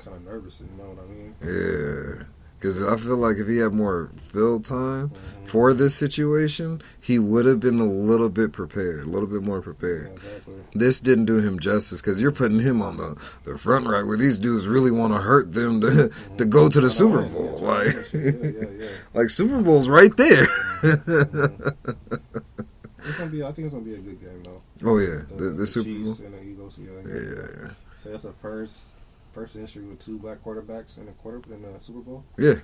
kind of nervous. You know what I mean? Yeah. Because I feel like if he had more field time Mm-hmm. for this situation, he would have been a little bit prepared, a little bit more prepared. Yeah, exactly. This didn't do him justice because you're putting him on the front right where these dudes really want to hurt them to go to the Super Bowl. Like Super Bowl's right there. It's gonna be. I think it's gonna be a good game though. Oh yeah, The Super Chiefs Bowl. and the Eagles. Yeah. So that's the first in history with 2 black quarterbacks in the Super Bowl. Yeah.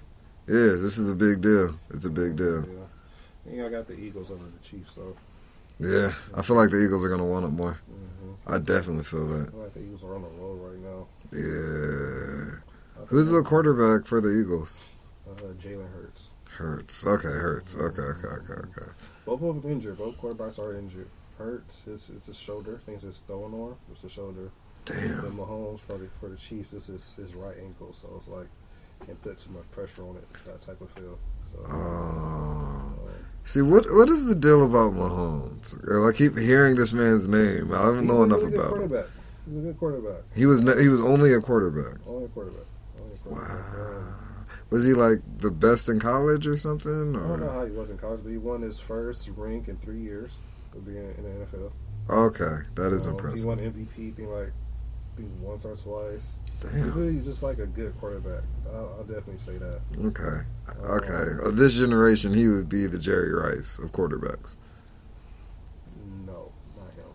This is a big deal. It's a big deal. Yeah, I got the Eagles over the Chiefs, so. Yeah, I feel like the Eagles are gonna want it more. Mm-hmm. I definitely feel that. I feel like the Eagles are on the roll right now. Yeah. Who's the quarterback for the Eagles? Jalen Hurts. Hurts. Okay. Both of them injured. Both quarterbacks are injured. Hurts, it's his shoulder. I think it's his throwing arm. It's his shoulder. Damn. And Mahomes for the Chiefs, this is his right ankle. So it's like can't put too much pressure on it. That type of feel. So. See, what is the deal about Mahomes? I keep hearing this man's name. I don't know enough about him. He's a good quarterback. He was only a quarterback. Only a quarterback. Wow. Was he like the best in college or something? Or? I don't know how he was in college, but he won his first ring in 3 years of being in the NFL. Okay, that is impressive. He won MVP once or twice. Damn. He's really just like a good quarterback. I'll definitely say that. Okay. Of this generation, he would be the Jerry Rice of quarterbacks. No, not him.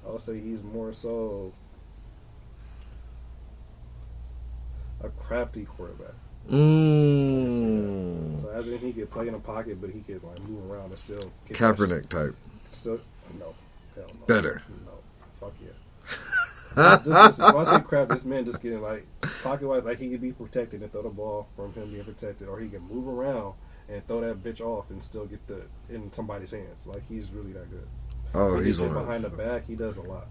I would say he's more so a crafty quarterback. So as in he could play in a pocket, but he could like move around and still get Kaepernick type. Still, no, hell no. Better. No, fuck yeah. When I say crap, this man just getting like pocket wise, like he could be protected and throw the ball from him being protected, or he can move around and throw that bitch off and still get in somebody's hands. Like he's really that good. Oh, he's behind the back. He does a lot.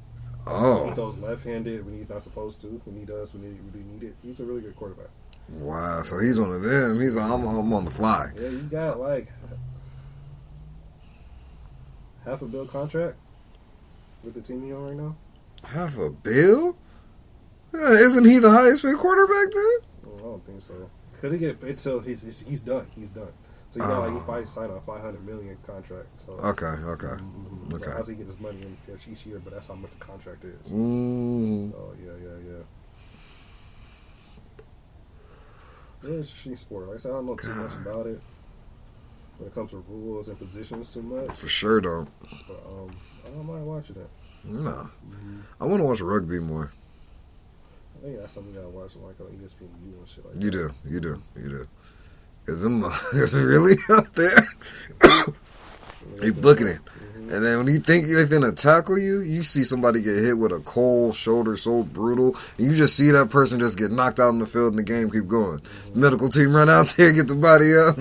Oh, he goes left-handed when he's not supposed to. When he does, when he really need it, he's a really good quarterback. Wow, so he's one of them. He's I'm on the fly. Yeah, you got like $500 million contract with the team he's on right now. $500 million? Isn't he the highest paid quarterback then? Well, I don't think so. Because he get paid till he's done. He's done. So you know, like he signed a $500 million contract. So Okay. How does he get his money in each year? But that's how much the contract is. So yeah. Yeah, it's a street sport. Like I said, I don't know too much about it when it comes to rules and positions too much. For sure, don't. But I don't mind watching it. No, I want to watch rugby more. I think that's something you gotta watch like on ESPN and shit like You that. do. Cause them is really out there. He booking it. And then when you think they're finna tackle you, you see somebody get hit with a cold shoulder so brutal. And you just see that person just get knocked out in the field and the game keep going. Medical team run out there, get the body up.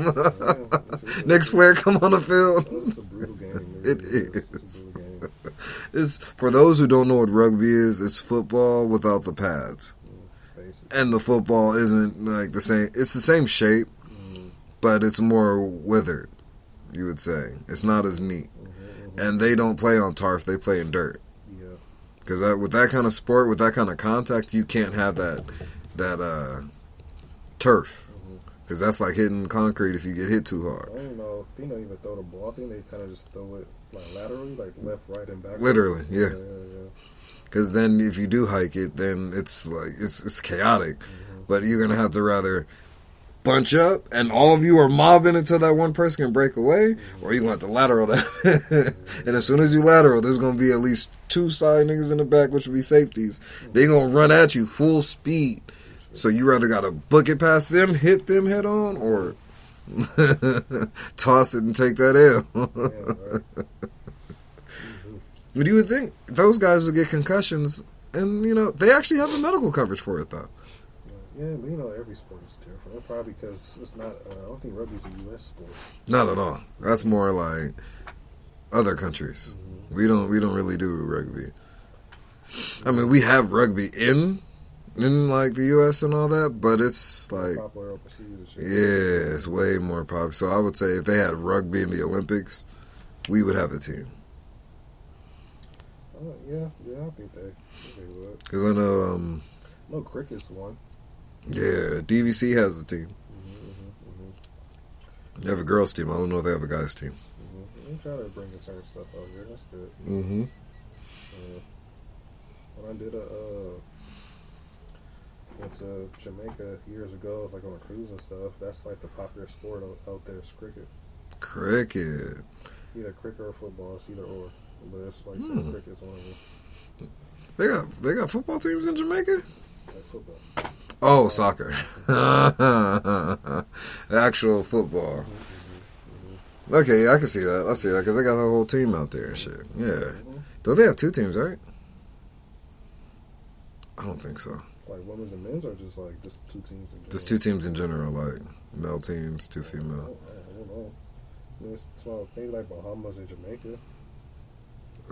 Next player come on the field. It's a brutal game. It is. It's a brutal game. It's, for those who don't know what rugby is, it's football without the pads. Basically. And the football isn't like the same. It's the same shape, but it's more withered, you would say. It's not as neat. And they don't play on turf, they play in dirt. Yeah. Because with that kind of sport, with that kind of contact, you can't have that turf. Because that's like hitting concrete if you get hit too hard. I don't know. They don't even throw the ball. I think they kind of just throw it like laterally, like left, right, and back. Literally, yeah. Yeah. Because then if you do hike it, then it's like it's chaotic. But you're gonna have to rather bunch up and all of you are mobbing until that one person can break away, or you're gonna have to lateral that. And as soon as you lateral, there's gonna be at least 2 side niggas in the back, which will be safeties. They gonna run at you full speed. So you rather gotta book it past them, hit them head on, or toss it and take that L. But you would think those guys would get concussions, and they actually have the medical coverage for it though. Yeah, but every sport is different. Probably because it's not. I don't think rugby's a U.S. sport. Not at all. That's more like other countries. We don't really do rugby. I mean, we have rugby in like the U.S. and all that, but it's like popular overseas and shit. Yeah, it's way more popular. So I would say if they had rugby in the Olympics, we would have the team. I think they would. Because I know, No, cricket's one. yeah, DVC has a team. Mm-hmm. They have a girls' team. I don't know if they have a guys' team. They try to bring certain stuff out here. That's good. Mm-hmm. When I did went to Jamaica years ago, like on a cruise and stuff. That's like the popular sport out there is cricket. Cricket. Either cricket or football. It's either or. But it's like some cricket's one of them. They got football teams in Jamaica? Like football. Oh, soccer. The actual football. Okay, yeah, I can see that. I see that because they got a whole team out there and shit. Yeah. Don't they have two teams, right? I don't think so. Like women's and men's, or just two teams in general? Just two teams in general, like male teams, two female. I don't know. There's maybe like Bahamas and Jamaica.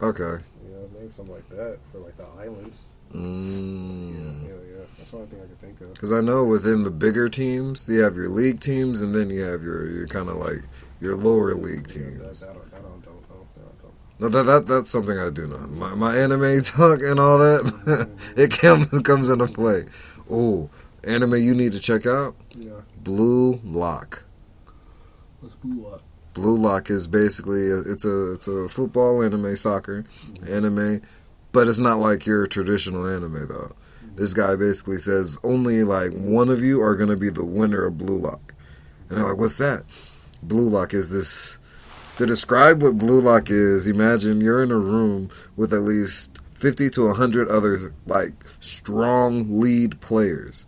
Okay. Yeah, maybe something like that for like the islands. Mm. Yeah. That's the only thing I can think of. Because I know within the bigger temes, you have your league teams, and then you have your kind of like your lower league teams. That I don't know. No, that's something I do know. My anime talk and all that, it comes into play. Oh, anime you need to check out. Yeah. Blue Lock. What's Blue Lock? Blue Lock is basically it's a football anime, soccer anime, but it's not like your traditional anime though. This guy basically says only like one of you are gonna be the winner of Blue Lock, and they're like, "What's that?" Blue Lock is this. To describe what Blue Lock is, imagine you're in a room with at least 50 to 100 other like strong lead players,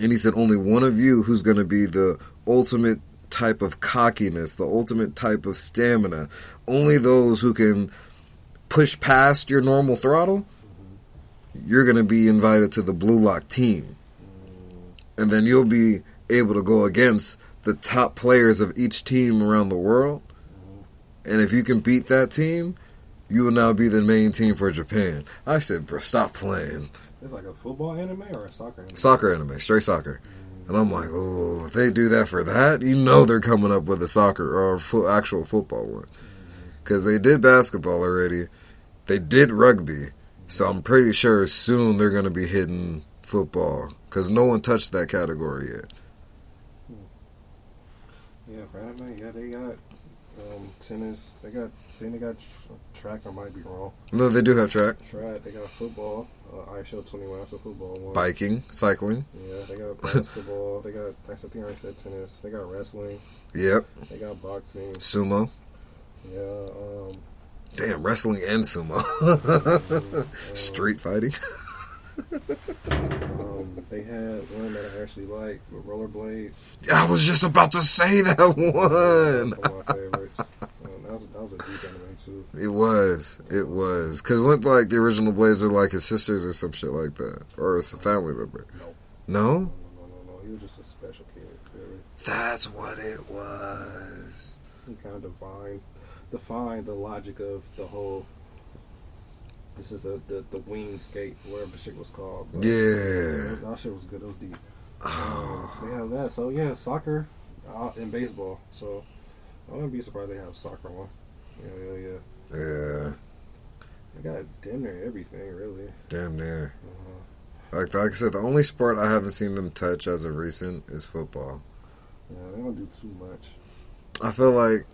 and he said only one of you who's gonna be the ultimate type of cockiness, the ultimate type of stamina. Only those who can push past your normal throttle, you're going to be invited to the Blue Lock team. And then you'll be able to go against the top players of each team around the world. And if you can beat that team, you will now be the main team for Japan. I said, bro, stop playing. It's like a football anime or a soccer anime? Soccer anime, straight soccer. And I'm like, oh, if they do that for that, you know they're coming up with a soccer or actual football one. Because they did basketball already. They did rugby. So I'm pretty sure soon they're going to be hitting football. Because no one touched that category yet. Yeah, for anime, they got tennis. They got track. I might be wrong. No, they do have track. They got football. ISO 21, that's a football one. Biking, cycling. Yeah, they got basketball. I think I already said tennis. They got wrestling. Yep. They got boxing. Sumo. Yeah. Damn, wrestling and sumo. Street fighting. They had one that I actually like with rollerblades. I was just about to say that one. That's one of my favorites. That was a deep anime too. It was. Because what, like, the original Blades were like his sisters or some shit like that? Or a family member? No? No. He was just a special kid, really. That's what it was. He kind of defined the logic of the whole. This is the wing skate, whatever the shit was called. But yeah. That shit was good. It was deep. Oh. They have that. So, yeah, soccer and baseball. So, I wouldn't be surprised they have a soccer one. Yeah. They got damn near everything, really. Damn near. Like I said, the only sport I haven't seen them touch as of recent is football. Yeah, they don't do too much. I feel like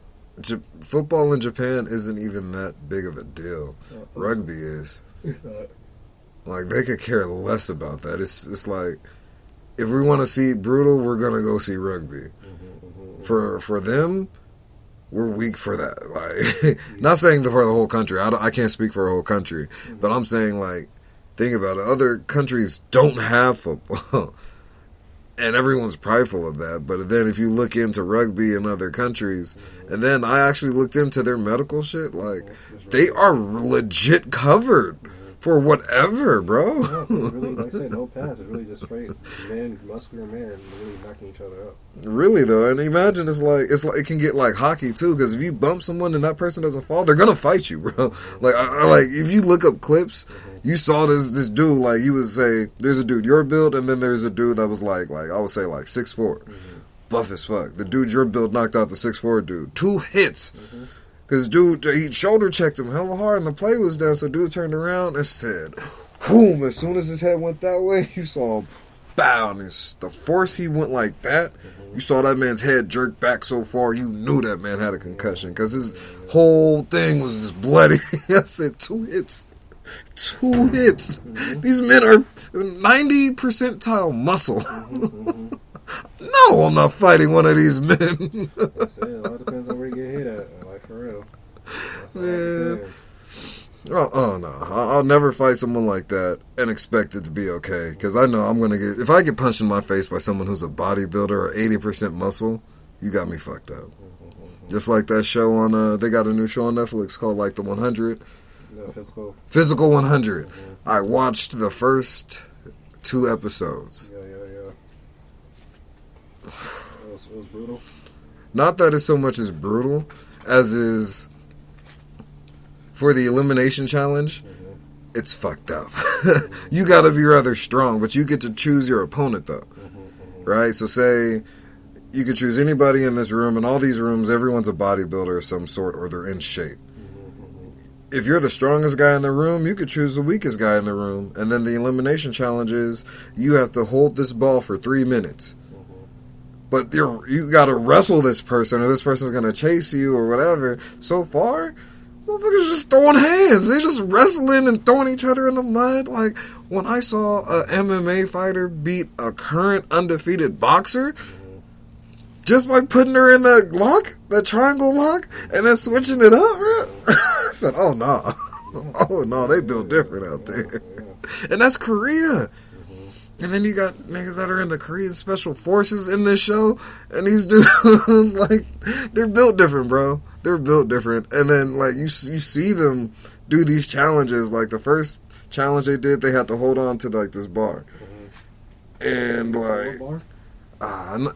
football in Japan isn't even that big of a deal. Rugby is. Like, they could care less about that. It's like, if we want to see brutal, we're going to go see rugby. For them, we're weak for that. Like, not saying for the whole country. I can't speak for a whole country. But I'm saying, like, think about it. Other countries don't have football. And everyone's prideful of that. But then if you look into rugby in other countries, and then I actually looked into their medical shit, like, they are legit covered for whatever, bro. Yeah, it's really, like I said, no pass. It's really just straight men, muscular men, really knocking each other up. Really though, and imagine it's like it can get like hockey too, because if you bump someone and that person doesn't fall, they're gonna fight you, bro. Like, like if you look up clips, you saw this dude, like, you would say there's a dude your build, and then there's a dude that was like I would say like 6'4", buff as fuck. The dude your build knocked out the 6'4" dude, 2 hits. Because dude, he shoulder checked him hella hard and the play was done. So dude turned around and said, boom. As soon as his head went that way, you saw him bow. And the force he went like that, you saw that man's head jerk back so far, you knew that man had a concussion. Because his whole thing was just bloody. I said 2 hits. 2 hits. These men are 90 percentile muscle. No, I'm not fighting one of these men. That's it. It all depends on where you get hit at. Like, for real. That's all it depends. Oh no, I'll never fight someone like that and expect it to be okay. Because I know I'm going to get... If I get punched in my face by someone who's a bodybuilder or 80% muscle, you got me fucked up. Just like that show on... they got a new show on Netflix called like The 100. Physical. Physical 100. I watched the first 2 episodes. Yeah. It was brutal. Not that it's so much as brutal as is for the elimination challenge. It's fucked up. You got to be rather strong, but you get to choose your opponent though, right? So say you could choose anybody in this room. In all these rooms, everyone's a bodybuilder of some sort or they're in shape. If you're the strongest guy in the room, you could choose the weakest guy in the room. And then the elimination challenge is you have to hold this ball for 3 minutes. But you got to wrestle this person or this person's going to chase you or whatever. So far, motherfuckers just throwing hands. They just wrestling and throwing each other in the mud. Like, when I saw a MMA fighter beat a current undefeated boxer just by putting her in that lock, that triangle lock, and then switching it up, bro. I said, oh, no. Oh, no, they built different out there. And that's Korea. And then you got niggas that are in the Korean Special Forces in this show, and these dudes, like, they're built different, bro. They're built different. And then, like, you see them do these challenges. Like, the first challenge they did, they had to hold on to, like, this bar. And, like...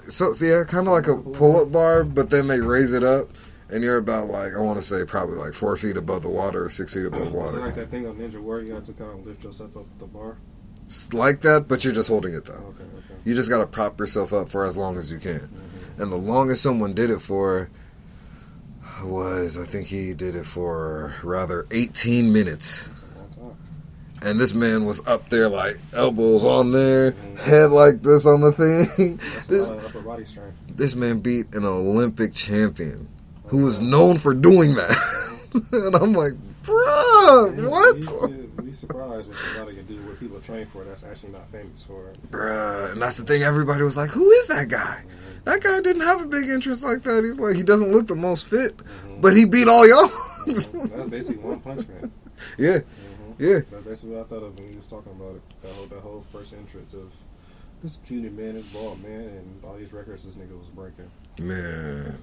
so yeah, kind of like a pull-up bar, but then they raise it up, and you're about like I want to say probably like 4 feet above the water or 6 feet above water. Is it like that thing on Ninja Warrior? You have to kind of lift yourself up the bar. It's like that, but you're just holding it though. Okay. You just gotta prop yourself up for as long as you can. And the longest someone did it for was I think he did it for rather 18 minutes. That's a long time. And this man was up there like elbows on there, head like this on the thing. That's a lot of upper body strength. This man beat an Olympic champion who was known for doing that. And I'm like, bruh, what? You'd be surprised what somebody can do what people train for that's actually not famous for. Bruh. And that's the thing, everybody was like, who is that guy? That guy didn't have a big interest like that. He's like, he doesn't look the most fit, but he beat all y'all. That's basically One Punch Man. Yeah. Yeah. That's basically what I thought of when he was talking about it. That whole first entrance of this puny man, this bald man, and all these records this nigga was breaking. Man.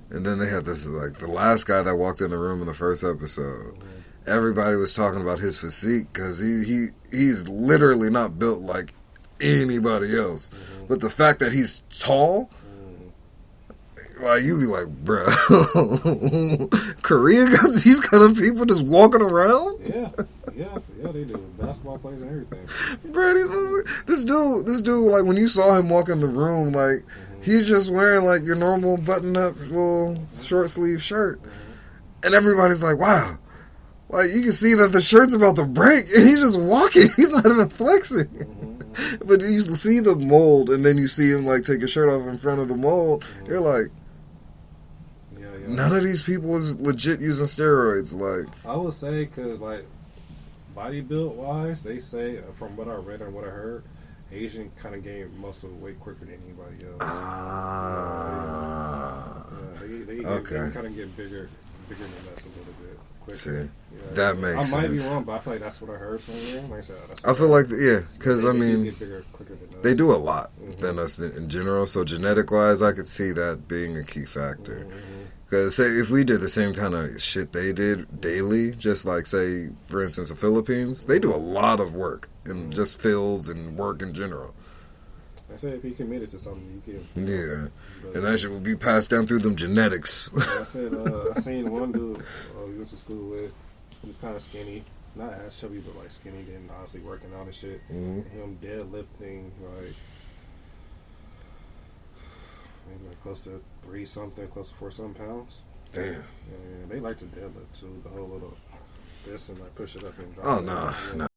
And then they had this, like, the last guy that walked in the room in the first episode. Everybody was talking about his physique because he's literally not built like anybody else. But the fact that he's tall, like, you be like, bro, Korea got these kind of people just walking around? Yeah, they do. Basketball players and everything. Bro, this dude, like, when you saw him walk in the room, like, he's just wearing, like, your normal button-up little short-sleeve shirt. And everybody's like, wow. Like, you can see that the shirt's about to break, and he's just walking. He's not even flexing. But you see the mold, and then you see him, like, take his shirt off in front of the mold. You're like, none of these people is legit using steroids. Like, I would say, because, like, body build wise, they say, from what I read and what I heard, Asian kind of gain muscle way quicker than anybody else. They kind of get bigger than us a little bit quicker. See, that makes sense. I might be wrong, but I feel like that's what I heard somewhere. Like I said, I feel like, yeah, because I mean, get bigger quicker than us. They do a lot than us in general. So genetic wise, I could see that being a key factor. Because say if we did the same kind of shit they did daily, just like say for instance the Philippines, they do a lot of work in just fields and work in general. I said if you committed to something, you can. Yeah, and that shit will be passed down through them genetics. I said I seen one dude we went to school with. He was kind of skinny, not as chubby, but like skinny. Then honestly working out and shit. And him deadlifting like maybe like close to 3 something, close to 4 something pounds. Damn. Yeah, they like to deadlift too. The whole little this and like push it up and drop Oh it. no, Yeah. no.